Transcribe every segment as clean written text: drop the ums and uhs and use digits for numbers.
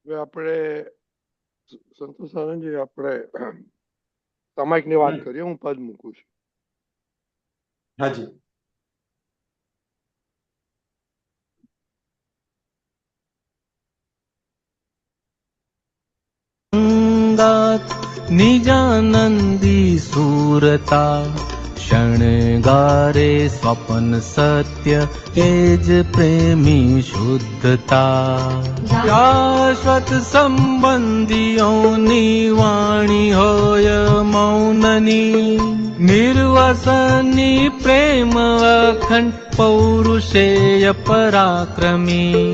હવે આપણે સંતોષ આનંદજી આપણે સામાયિકની વાત કરીએ. હું પદ મૂકું છું. હાજી. નિજાનંદી સુરતા શણગારે સ્વપન સત્ય એજ પ્રેમી શુદ્ધતા. શાશ્વત સંબંધીઓની વાણી હોય મૌનની, નિર્વસની પ્રેમ અખંડ પૌરુષેય પરાક્રમી.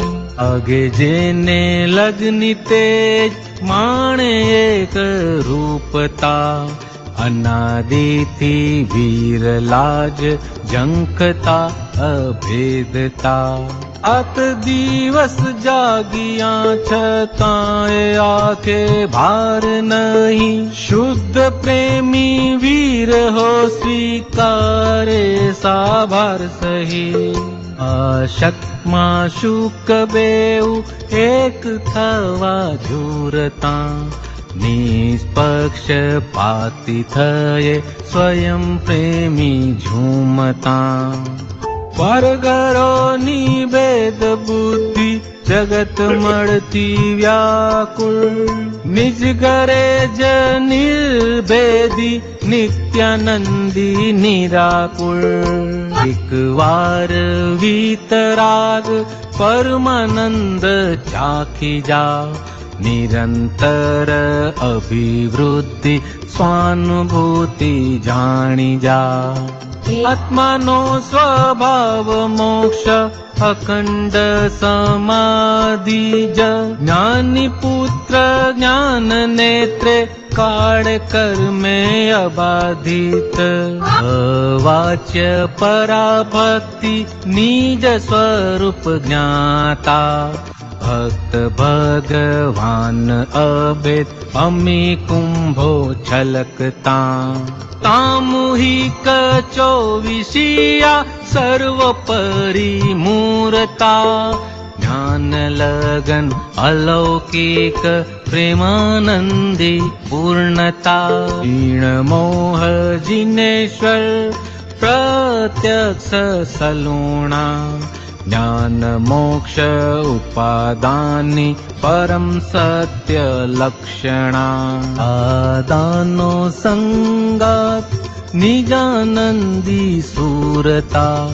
આગે જેને લગની તેજ માણે એક રૂપતા, અનાદિથી વીરલાજ ઝંખતા અભેદતા. આત દિવસ જાગિયા છતાંય આંખે ભાર નહીં, શુદ્ધ પ્રેમી વીર હો સ્વીકારે સાભાર સહી. અશક્તમાં શુક બેઉ એક થવા ઝૂરતા, નિષ્પક્ષપાતી થયે સ્વયં પ્રેમી ઝૂમતા. પરગરોની ભેદ બુદ્ધિ જગત મળતી વ્યાકુળ, નિજ ઘરે જ નિર્ભેદી નિત્યાનંદી નિરાકુળ. એક વાર વીતરાગ પરમાનંદ ચાખી જા, નિરંતર અભિવૃદ્ધિ સ્વાનુભૂતિ જાણી જા. આત્માનો સ્વભાવ મોક્ષ અખંડ સમાધિ જ, જ્ઞાની પુત્ર જ્ઞાન નેત્રે કાળ કર્મે અબાધિત. અવાચ્ય પરાભક્તિ નિજ સ્વરૂપ જ્ઞાતા, ભક્ત ભગવાન અભેદ અમી કુંભો છલકતા. સામૂહિક ચોવીસિયા સર્વોપરી મૂરતા, જ્ઞાન લગન અલૌકિક પ્રેમાનંદી પૂર્ણતા. ક્ષીણ મોહ જિનેશ્વર પ્રત્યક્ષ સલુણા, જ્ઞાન મોક્ષ ઉપાદાની પરમ સત્ય લક્ષણા. આદાનો સંગાત નિજાનંદી સુરતા,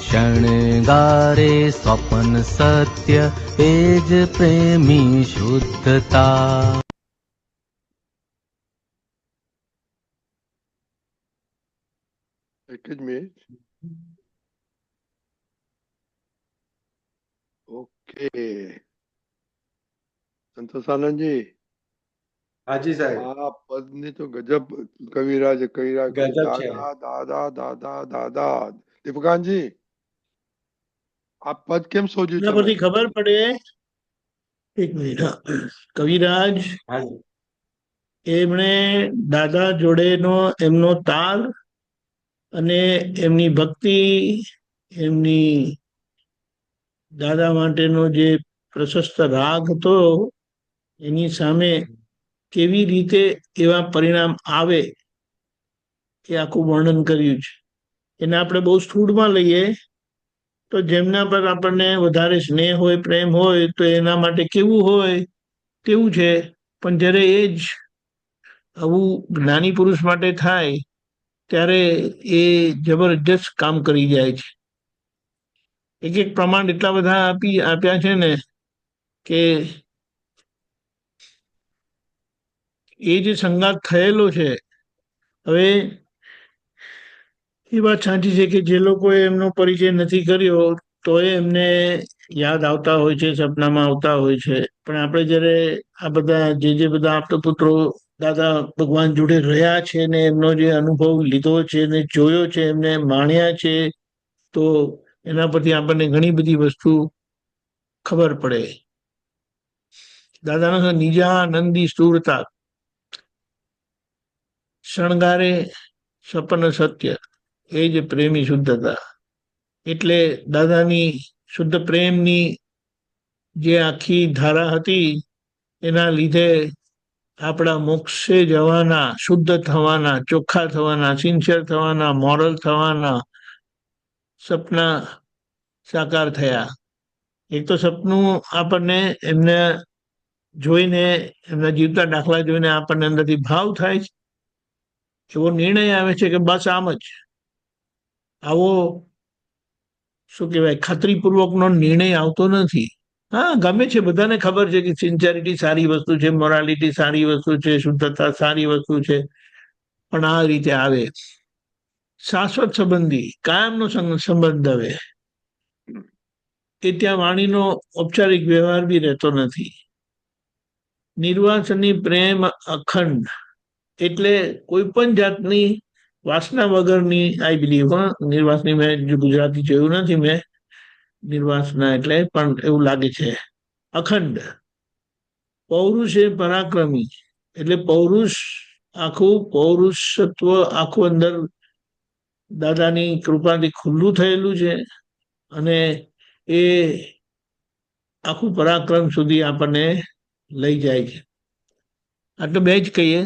શણગારે સ્વપન સત્ય એજ પ્રેમી શુદ્ધતા. એક જ મિનિટ. ઓકે, સંતોષ આનંદજી. હાજી સાહેબ. આ પદની તો ગજબ કવિરાજ કવિરાજ. ગજબ છે. દાદા દાદા દાદા દાદા. દીપકાનજી, આ પદ કેમ શોધ્યું એના તમે? પરથી ખબર પડે, એક મિનિટ, કવિરાજ હાજી. એમણે દાદા જોડેનો એમનો તાલ અને એમની ભક્તિ, એમની દાદા માટેનો જે પ્રશસ્ત રાગ હતો, એની સામે કેવી રીતે એવા પરિણામ આવે એ આખું વર્ણન કર્યું છે. એને આપણે બહુ સ્થૂળમાં લઈએ તો જેમના પર આપણને વધારે સ્નેહ હોય, પ્રેમ હોય, તો એના માટે કેવું હોય તેવું છે. પણ જ્યારે એ જ આવું જ્ઞાની પુરુષ માટે થાય ત્યારે એ જબરજસ્ત કામ કરી જાય છે. એક એક પ્રમાણ એટલા બધા આપ્યા છે ને કે એ જે સંગાત થયેલો છે, હવે એ વાત સાચી છે કે જે લોકોએ એમનો પરિચય નથી કર્યો તો એમને યાદ આવતા હોય છે, સપનામાં આવતા હોય છે. પણ આપણે જયારે આ બધા જે બધા આપતપુત્રો દાદા ભગવાન જોડે રહ્યા છે ને એમનો જે અનુભવ લીધો છે ને જોયો છે, એમને માણ્યા છે, તો એના પરથી આપણને ઘણી બધી વસ્તુ ખબર પડે. દાદાનો નિજાનંદી સ્થૂળતા, શણગારે સપન સત્ય એ જ પ્રેમી શુદ્ધતા. એટલે દાદાની શુદ્ધ પ્રેમની જે આખી ધારા હતી એના લીધે આપણા મોક્ષે જવાના, શુદ્ધ થવાના, ચોખ્ખા થવાના, સિન્સિયર થવાના, મોરલ થવાના સપના સાકાર થયા. એક તો સપનું આપણને એમને જોઈને, એમના જીવતા દાખલા જોઈને આપણને અંદરથી ભાવ થાય છે, એવો નિર્ણય આવે છે કે બસ આમ જ. આવો શું કહેવાય, ખાતરીપૂર્વકનો નિર્ણય આવતો નથી. હા, ગમે છે, બધાને ખબર છે કે સિન્સિયરિટી સારી વસ્તુ છે, મોરાલિટી સારી વસ્તુ છે, શુદ્ધતા સારી વસ્તુ છે, પણ આ રીતે આવે શાશ્વત સંબંધી કાયમનો સંબંધ આવે એ ત્યાં વાણીનો ઔપચારિક વ્યવહાર બી રહેતો નથી. નિર્વાસની પ્રેમ અખંડ એટલે કોઈ પણ જાતની વાસના વગરની, આઈ બિલીવ, નિર્વાસની મેં ગુજરાતી જોયું નથી મેં, નિર્વાસના એટલે, પણ એવું લાગે છે. અખંડ પૌરુષ એ પરાક્રમી એટલે પૌરુષ, આખું પૌરુષત્વ આખું અંદર દાદાની કૃપાથી ખુલ્લું થયેલું છે, અને એ આખું પરાક્રમ સુધી આપણને લઈ જાય છે. આટલું બે જ કહીએ.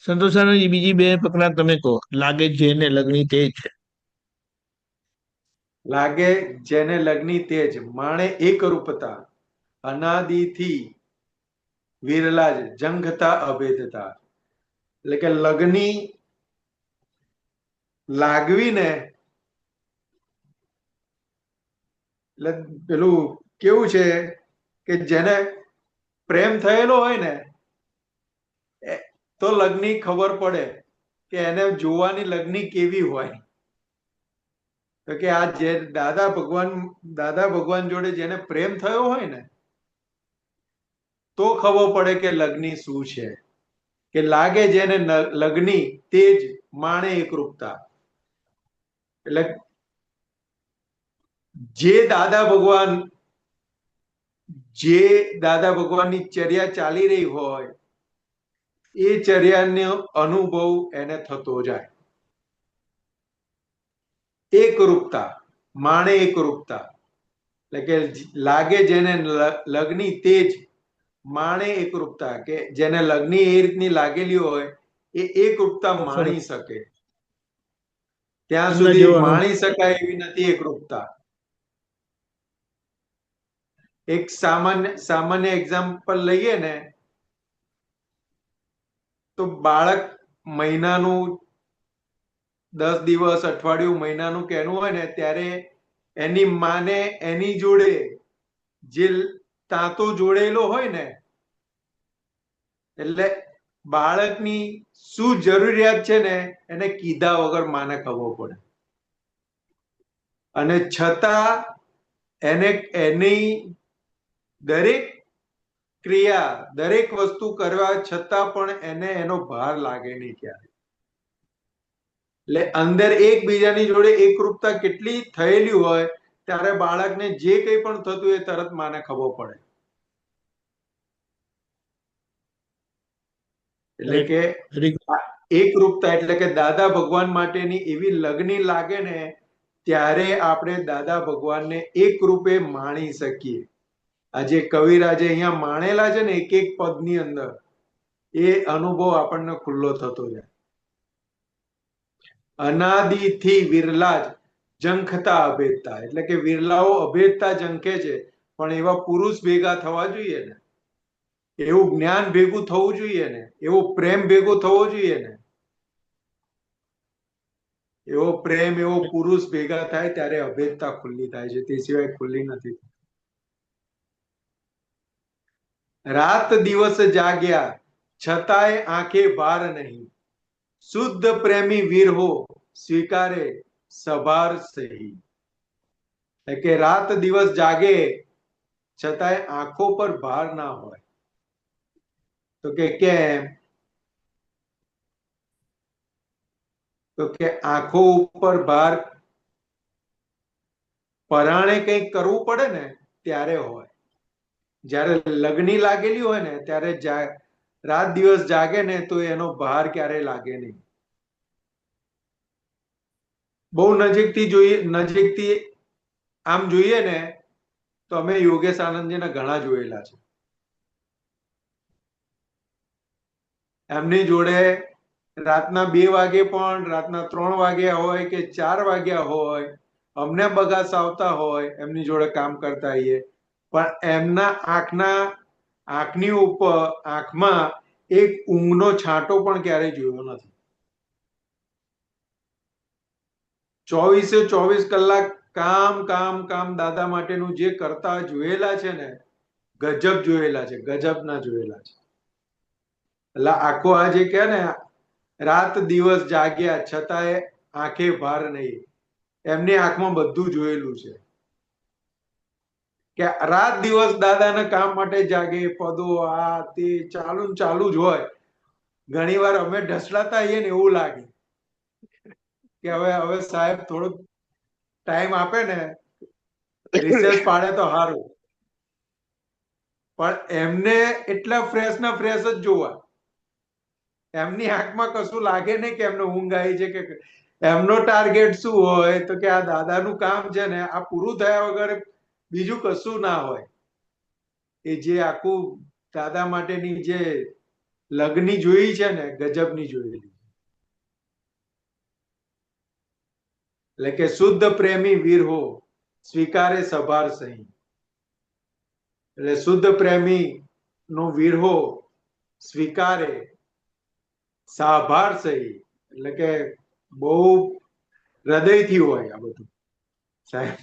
સંતોષાનંદજી, બીજી બે પકડા તમે કહો. લાગે જેને લગની તે જ. લાગે જેને લગ્ની તેજ, માણે એક રૂપતા, અનાદિથી વિરલા જ, જંઘતા અભેદતા. એટલે કે લગ્ની લાગવી ને, એટલે પેલું કેવું છે કે જેને પ્રેમ થયેલો હોય ને તો લગ્ની ખબર પડે કે એને જોવાની લગ્ની કેવી હોય. તો કે આ જે દાદા ભગવાન જોડે જેને પ્રેમ થયો હોય ને તો ખબર પડે કે લગ્ની શું છે. કે લાગે જેને લગ્ની તેજ, માણે એકરૂપતા. એટલે જે દાદા ભગવાનની ચર્યા ચાલી રહી હોય એ ચર્યાનો અનુભવ એને થતો જાય. એકરૂપતા, માણે એકરૂપતા એટલે કે લાગે જેને લગ્ની તેજ, માણે એકરૂપતા, કે જેને લગ્ની એ રીતની લાગેલી હોય એ એકરૂપતા માણી શકે. ત્યાં સુધી માણી શકાય એવી નથી એકરૂપતા. એક સામાન્ય એક્ઝામ્પલ લઈએ ને તો બાળક મહિનાનું, 10 દિવસ, અઠવાડિયું, મહિનાનું કેનું હોય ને ત્યારે એની માને એની જોડે જે તાંતો જોડેલો હોય ને, એટલે બાળકની શું જરૂરિયાત છે ને એને કીધા વગર માને ખબર પડે. અને છતાં એની દરેક ક્રિયા, દરેક વસ્તુ કરવા છતાં પણ એને એનો ભાર લાગે નહીં ક્યારે. એટલે અંદર એકબીજાની જોડે એકરૂપતા કેટલી થયેલી હોય ત્યારે બાળકને જે કંઈ પણ થતું એ તરત માને ખબર પડે. એટલે કે એકરૂપતા એટલે કે દાદા ભગવાન માટેની એવી લગ્ની લાગે ને ત્યારે આપણે દાદા ભગવાનને એક રૂપે માણી શકીએ. આજે કવિરાજે અહીંયા માણેલા છે ને એક એક પદની અંદર, એ અનુભવ આપણને ખુલ્લો થતો જાય. અનાદિથી વિરલા જ, ઝંખતા અભેદતા એટલે કે વિરલાઓ અભેદતા ઝંખે છે, પણ એવા પુરુષ ભેગા થવા જોઈએ ને, એવું જ્ઞાન ભેગું થવું જોઈએ ને, એવો પ્રેમ ભેગો થવો જોઈએ ને. એવો પ્રેમ, એવો પુરુષ ભેગા થાય ત્યારે અભેદતા ખુલ્લી થાય છે, તે સિવાય ખુલ્લી નથી. રાત દિવસ જાગ્યા છતાંય આંખે ભાર નહીં, શુદ્ધ પ્રેમી વીર હો સ્વીકારે સભાર સહી. એટલે કે રાત દિવસ જાગે છતાંય આંખો પર ભાર ના હોય. તો કે કેમ? તો કે આંખો ઉપર ભાર પરાણે કંઈક કરવું પડે ને ત્યારે હોય. જ્યારે લગ્ની લાગેલી હોય ને ત્યારે રાત દિવસ જાગે ને તો એનો ભાર ક્યારે લાગે નહીં. બહુ નજીકથી આમ જોઈએ ને તો અમે યોગેશ આનંદજીના ઘણા જોયેલા છે. એમની જોડે રાતના 2 વાગે પણ, રાતના 3 વાગ્યા હોય કે 4 વાગ્યા હોય, અમને બગાસ આવતા હોય, એમની જોડે કામ કરતા હોઈએ, પણ એમના આંખની ઉપર, આંખમાં એક ઊંઘનો છાંટો પણ ક્યારેય જોયો નથી. 24 કલાક કામ કામ કામ દાદા માટેનું જે કરતા જોયેલા છે ને, ગજબ જોયેલા છે, ગજબના જોયેલા છે. એટલે આખો આ જે કે ને, રાત દિવસ જાગ્યા છતાંય આંખે ભાર નહીં. એમની આંખમાં બધું જોયેલું છે કે રાત દિવસ દાદાના કામ માટે જાગે, પદો આ તે ચાલુ ને ચાલુ જ હોય. ઘણી વાર અમે ઢસડાતા આવીએ ને એવું લાગે કે હવે સાહેબ થોડોક ટાઈમ આપે ને, રિસેસ પાડે તો સારું. પણ એમને એટલા ફ્રેશ ના ફ્રેશ જ જોવા. એમની આંખમાં કશું લાગે નહીં કે એમને ઊંઘ આવી છે કે. એમનો ટાર્ગેટ શું હોય તો કે આ દાદાનું કામ છે ને, આ પૂરું થયા વગર બીજું કશું ના હોય. એ જે આખું દાદા માટેની જે લગ્ની જોઈ છે ને, ગજબની જોયેલી. એટલે કે શુદ્ધ પ્રેમી વીર હો, સ્વીકારે સભાર સહી. એટલે શુદ્ધ પ્રેમી નો વીર હો, સ્વીકારે સાભાર સહી. એટલે કે બહુ હૃદયથી હોય આ બધું સાહેબ.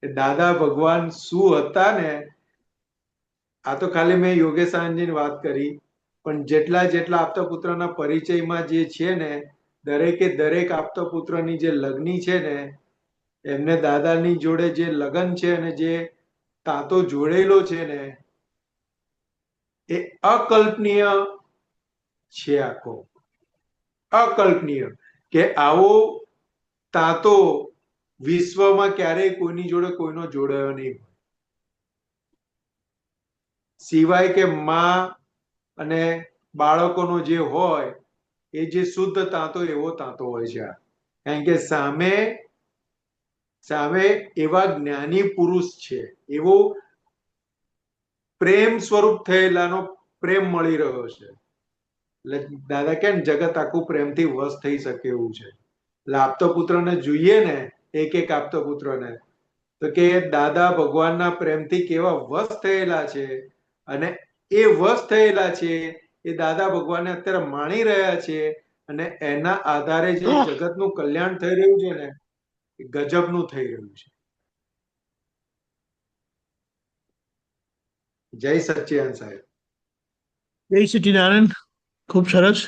દાદા ભગવાન શું હતા ને, આ તો ખાલી મેં યોગેશ આનંદજીની વાત કરી, પણ જેટલા આપતા પુત્રના પરિચયમાં જે છે ને, દરેકે દરેક આપતા પુત્રની જે લગ્ની છે ને, એમને દાદાની જોડે જે લગન છે અને જે તાતો જોડેલો છે ને, એ અકલ્પનીય છે. આખો અકલ્પનીય કે આવો તાતો વિશ્વમાં ક્યારેય કોઈની જોડે કોઈનો જોડાયો નહીં, સિવાય કે માં અને બાળકોનો જે હોય એ જે શુદ્ધ તાતો, એવો તાતો હોય છે. કારણ કે સામે એવા જ્ઞાની પુરુષ છે, એવો પ્રેમ સ્વરૂપ થયેલાનો પ્રેમ મળી રહ્યો છે. એટલે દાદા કે જગત આખું પ્રેમથી વશ થઈ શકે એવું છે. એટલે આપતો પુત્રને જોઈએ ને, એક આપતો પુત્રને, તો કે દાદા ભગવાનના પ્રેમથી કેવા વશ થયેલા છે. અને એ વશ થયેલા છે એ દાદા ભગવાનને અત્યારે માણી રહ્યા છે. અને એના આધારે જે જગતનું કલ્યાણ થઈ રહ્યું છે ને, એ ગજબનું થઈ રહ્યું છે. જય સચ્ચિદાનંદ સાહેબ. જય સચ્ચિદાનંદ. ખૂબ સરસ.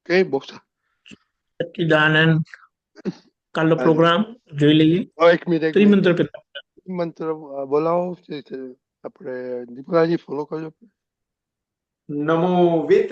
કઈ બોક્સ સચ્ચિદાનંદ કાલનો પ્રોગ્રામ જોઈ લઈએ. એક મિનિટ ત્રિમંત્ર પેલા મંત્ર બોલાવો. આપણે દીપરાજી ફોલો કરજો. નમો વિત્ર